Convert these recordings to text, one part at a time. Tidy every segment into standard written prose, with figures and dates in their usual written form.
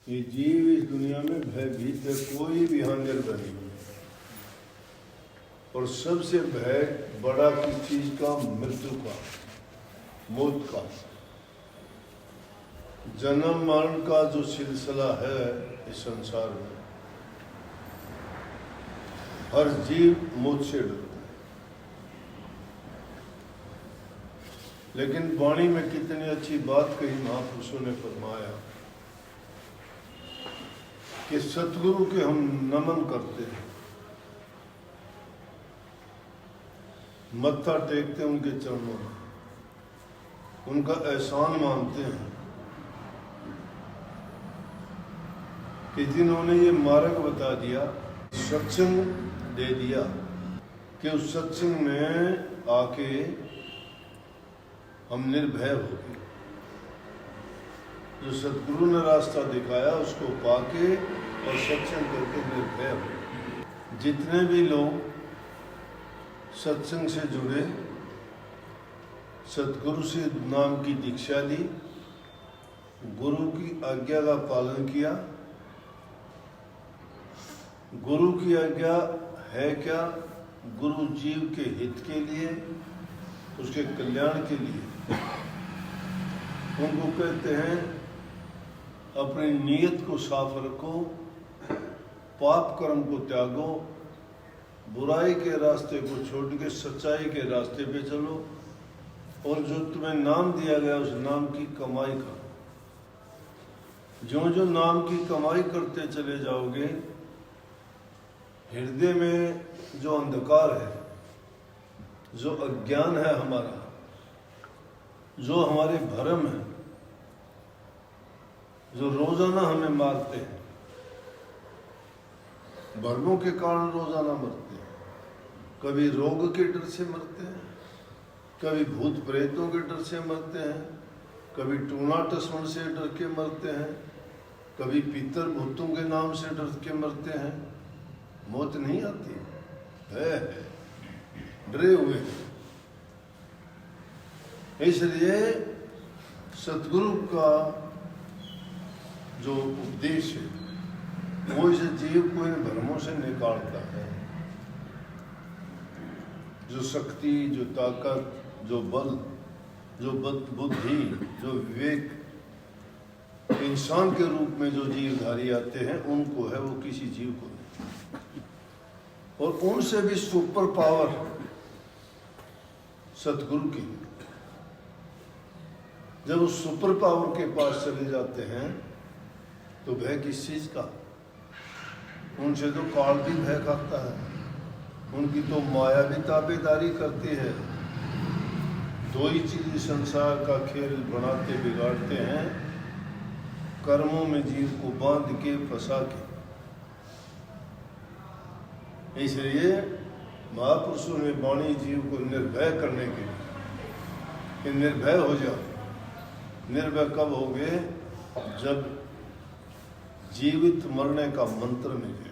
ये जीव इस दुनिया में भयभीत है, कोई भी यहाँ निर्भय नहीं। और सबसे भय बड़ा किस चीज का? मृत्यु का, मौत का। जन्म मरण का जो सिलसिला है इस संसार में, हर जीव मौत से डरता है। लेकिन वाणी में कितनी अच्छी बात कही महापुरुषों ने फरमाया कि सतगुरु के हम नमन करते हैं, मत्था टेकते हैं उनके चरणों में, उनका एहसान मानते हैं कि जिन्होंने ये मार्ग बता दिया, सत्संग दे दिया, कि उस सत्संग में आके हम निर्भय हो गए। जो सतगुरु ने रास्ता दिखाया उसको पाके और सत्संग करके निर्भय हो गए। जितने भी लोग सत्संग से जुड़े, सतगुरु से नाम की दीक्षा ली, गुरु की आज्ञा का पालन किया। गुरु की आज्ञा है क्या? गुरु जीव के हित के लिए, उसके कल्याण के लिए। उनको कहते हैं अपनी नीयत को साफ रखो, पाप कर्म को त्यागो, बुराई के रास्ते को छोड़ के सच्चाई के रास्ते पे चलो, और जो तुम्हें नाम दिया गया उस नाम की कमाई करो। जो जो नाम की कमाई करते चले जाओगे, हृदय में जो अंधकार है, जो अज्ञान है हमारा, जो हमारे भरम है, जो रोजाना हमें मारते हैं, भरमों के कारण रोजाना मरते हैं। कभी रोग के डर से मरते हैं, कभी भूत प्रेतों के डर से मरते हैं, कभी टूना टसवन से डर के मरते हैं, कभी पितर भूतों के नाम से डर के मरते हैं। मौत नहीं आती है, डरे हुए हैं। इसलिए सतगुरु का जो उपदेश है वो इस जीव को इन भ्रमों से निकालता है। जो शक्ति, जो ताकत, जो बल, जो बुद्धि, जो विवेक इंसान के रूप में जो जीवधारी आते हैं उनको है, वो किसी जीव को नहीं। और उनसे भी सुपर पावर सतगुरु की। जब उस सुपर पावर के पास चले जाते हैं तो भय किस चीज का? उनसे तो काल भी भय खाता है, उनकी तो माया भी ताबेदारी करती है। दो ही चीज संसार का खेल बनाते बिगाड़ते हैं, कर्मों में जीव को बांध के फंसा के। इसलिए महापुरुषों ने वाणी जीव को निर्भय करने के लिए कि निर्भय हो जाओ। निर्भय कब होगे? जब जीवित मरने का मंत्र मिले।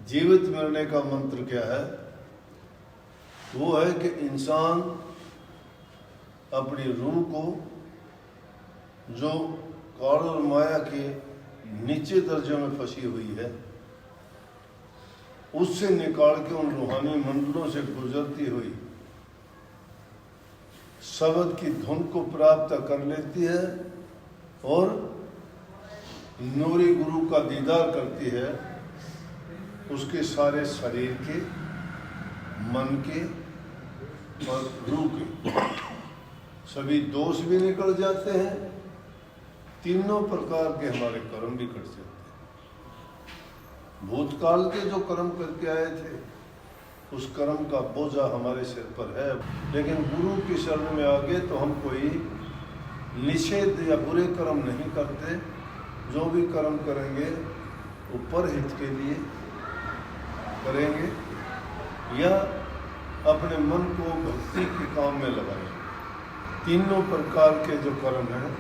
जीवित मरने का मंत्र क्या है? वो है कि इंसान अपनी रूह को, जो काल और माया के नीचे दर्जे में फंसी हुई है, उससे निकाल के उन रूहानी मंडलों से गुजरती हुई शब्द की धुन को प्राप्त कर लेती है और नूरी गुरु का दीदार करती है। उसके सारे शरीर के, मन के और रूह के सभी दोष भी निकल जाते हैं। तीनों प्रकार के हमारे कर्म भी कट जाते हैं। भूतकाल के जो कर्म करके आए थे उस कर्म का बोझा हमारे सिर पर है। लेकिन गुरु की शरण में आ गए तो हम कोई निषेध या बुरे कर्म नहीं करते। जो भी कर्म करेंगे वो परहित के लिए करेंगे या अपने मन को भक्ति के काम में लगाएंगे। तीनों प्रकार के जो कर्म हैं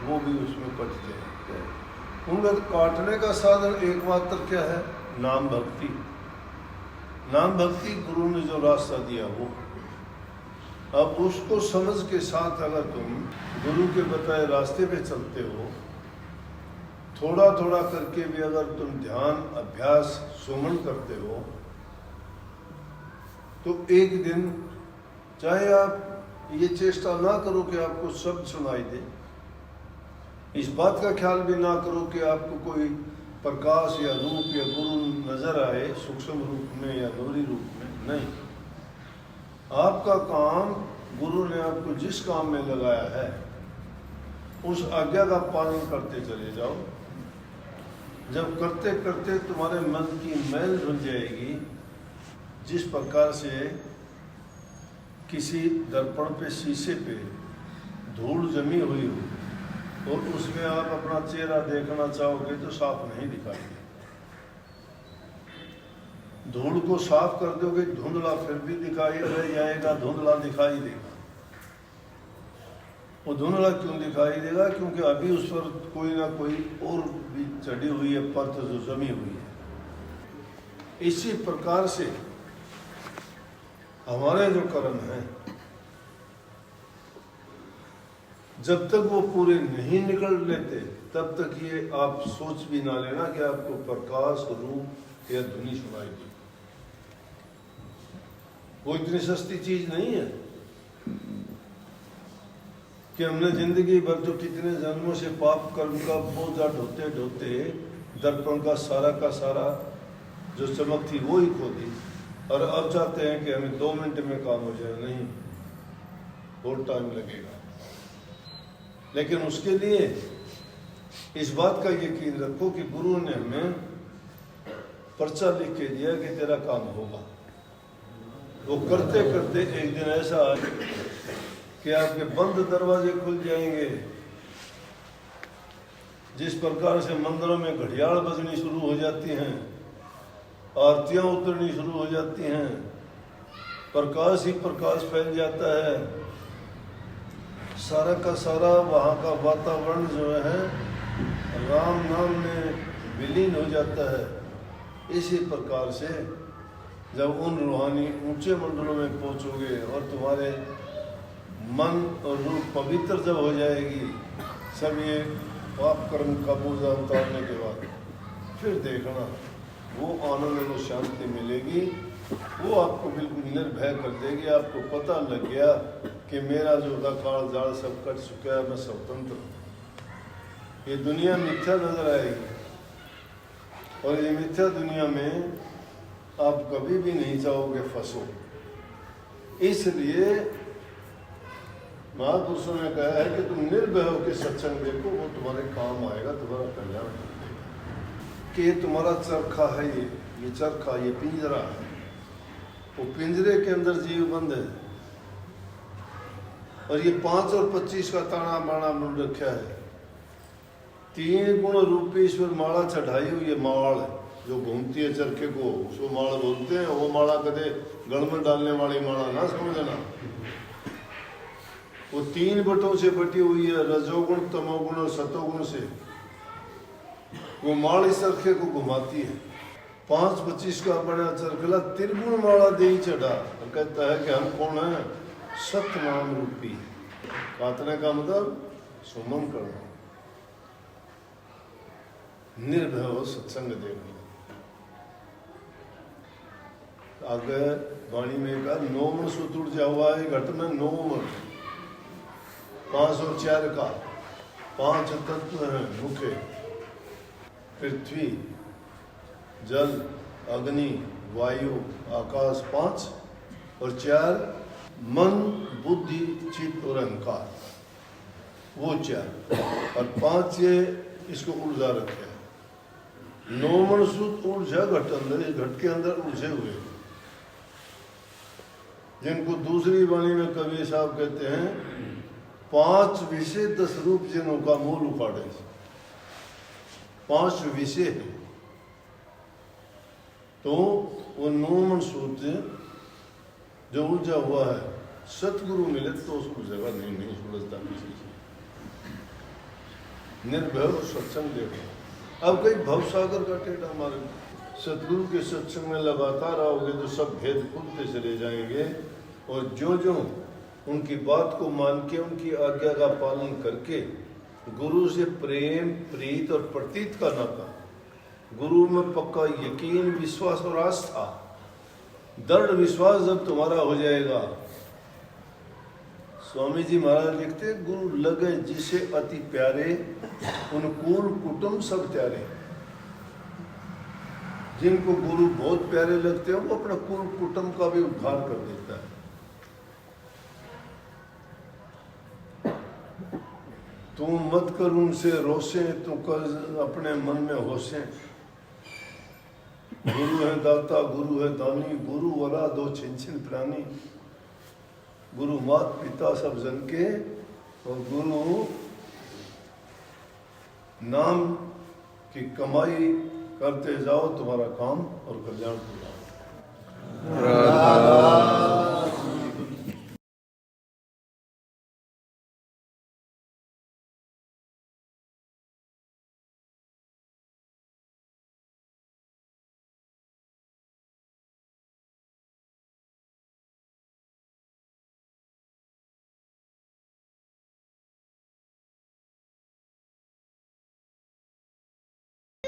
वो भी उसमें कट जाएंगे। उनका काटने का साधन एकमात्र क्या है? नाम भक्ति। नाम भक्ति गुरु ने जो रास्ता दिया वो। अब उसको समझ के साथ अगर तुम गुरु के बताए रास्ते पे चलते हो थोड़ा थोड़ा करके भी अगर तुम ध्यान अभ्यास सुमन करते हो तो एक दिन चाहे आप ये चेष्टा ना करो कि आपको शब्द सुनाई दे, इस बात का ख्याल भी ना करो कि आपको कोई प्रकाश या रूप या गुरु नजर आए सूक्ष्म रूप में या गौरी रूप में, नहीं। आपका काम गुरु ने आपको जिस काम में लगाया है उस आज्ञा का पालन करते चले जाओ। जब करते करते तुम्हारे मन की मैल धुल जाएगी, जिस प्रकार से किसी दर्पण पे शीशे पे धूल जमी हुई हो और उसमें आप अपना चेहरा देखना चाहोगे तो साफ नहीं दिखाई देगा। धूल को साफ कर दोगे धुंधला फिर भी दिखाई रह जाएगा, धुंधला दिखाई देगा। वो धुंधला क्यों दिखाई देगा? क्योंकि अभी उस पर कोई ना कोई और भी चढ़ी हुई है परत जो जमी हुई है। इसी प्रकार से हमारे जो कर्म हैं, जब तक वो पूरे नहीं निकल लेते तब तक ये आप सोच भी ना लेना कि आपको प्रकाश रूप या ध्वनि सुनाई दी। वो इतनी सस्ती चीज नहीं है कि हमने जिंदगी भर जो कितने जन्मों से पाप कर्म का बोझा ढोते ढोते दर्पण का सारा जो चमक थी वो ही खो दी और अब चाहते हैं कि हमें 2 मिनट में काम हो जाए। नहीं, बहुत टाइम लगेगा। लेकिन उसके लिए इस बात का यकीन रखो कि गुरु ने हमें पर्चा लिख के दिया कि तेरा काम होगा। वो करते करते एक दिन ऐसा आए कि आपके बंद दरवाजे खुल जाएंगे। जिस प्रकार से मंदिरों में घड़ियाल बजनी शुरू हो जाती हैं, आरतियां उतरनी शुरू हो जाती हैं, प्रकाश ही प्रकाश फैल जाता है, सारा का सारा वहाँ का वातावरण जो है राम नाम में विलीन हो जाता है। इसी प्रकार से जब उन रूहानी ऊंचे मंडलों में पहुँचोगे और तुम्हारे मन और रूह पवित्र जब हो जाएगी, सब ये पाप कर्म का बोझा उतारने के बाद, फिर देखना वो आनंद और शांति मिलेगी। वो आपको बिल्कुल निर्भय कर देगी। आपको पता लग गया कि मेरा जो काल जाल सब कट चुका है, मैं स्वतंत्र हूँ। ये दुनिया मिथ्या नजर आएगी और ये मिथ्या दुनिया में आप कभी भी नहीं चाहोगे फंसो। इसलिए महापुरुषों ने कहा है कि तुम निर्भय होकर सत्संग देखो, वो तुम्हारे काम आएगा, तुम्हारा कल्याण करेगा। कि ये तुम्हारा चरखा है, ये चरखा, ये पिंजरा है। वो पिंजरे के अंदर जीव बंद है और ये 5 और 25 का ताना बाना बन रखा है। 3 गुण रूपी ईश्वर माला चढ़ाई हुई है। माल जो घूमती है चरखे को, उसको माला बोलते हैं। वो माला कदे गल में डालने वाली माला ना समझना। वो 3 बटों से बटी हुई है, रजोगुण, तमोगुण और सतोगुण से। वो माल इस चरखे को घुमाती है। 5-25 का बना चरखला त्रिगुण माला दे चढ़ा और कहता है कि हम कौन है? सतनाम रूपी। काटने का मतलब सुमन करना, निर्भय हो सत्संग देखना। आगे वाणी में कहा 9 मन सूत्र उड़ जा हुआ है घट में 9 मन, 5 और 4 का 5 तत्व हैं मुख्य। पृथ्वी, जल, अग्नि, वायु, आकाश 5 और 4 मन, बुद्धि, चित्त और अहंकार, वो 4 और 5 ये इसको ऊर्जा रखे हैं। 9 मन सूत्र ऊर्जा घट अंदर, इस घट के अंदर उलझे हुए, जिनको दूसरी वाणी में कबीर साहब कहते हैं 5 विषय 10 रूप जिन्हों का मूल उखाड़े। 5 विषय है तो वो 9 मन सूत्र जो उलझा हुआ है, सतगुरु मिले तो उसको जगह नहीं सुलझता किसी से। निर्भय और सत्संग देखो। अब कई भवसागर का टेढ़ा मारे। सतगुरु के सत्संग में लगातार आओगे तो सब भेद खुलते चले जाएंगे और जो उनकी बात को मान के उनकी आज्ञा का पालन करके गुरु से प्रेम, प्रीत और प्रतीत का नाता, गुरु में पक्का यकीन, विश्वास और आस्था, दृढ़ विश्वास जब तुम्हारा हो जाएगा। स्वामी जी महाराज लिखते, गुरु लगे जिसे अति प्यारे, अनुकूल कुटुंब सब प्यारे। जिनको गुरु बहुत प्यारे लगते हैं वो अपना कुल कुटुंब का भी उद्धार कर देता है। तू मत कर उनसे रोसे, तू कर अपने मन में होसे। गुरु है दाता, गुरु है दानी, गुरु वाला दो छिन छिन प्राणी। गुरु मात पिता सब जन के, और गुरु नाम की कमाई करते जाओ, तुम्हारा काम और कल्याण पूरा।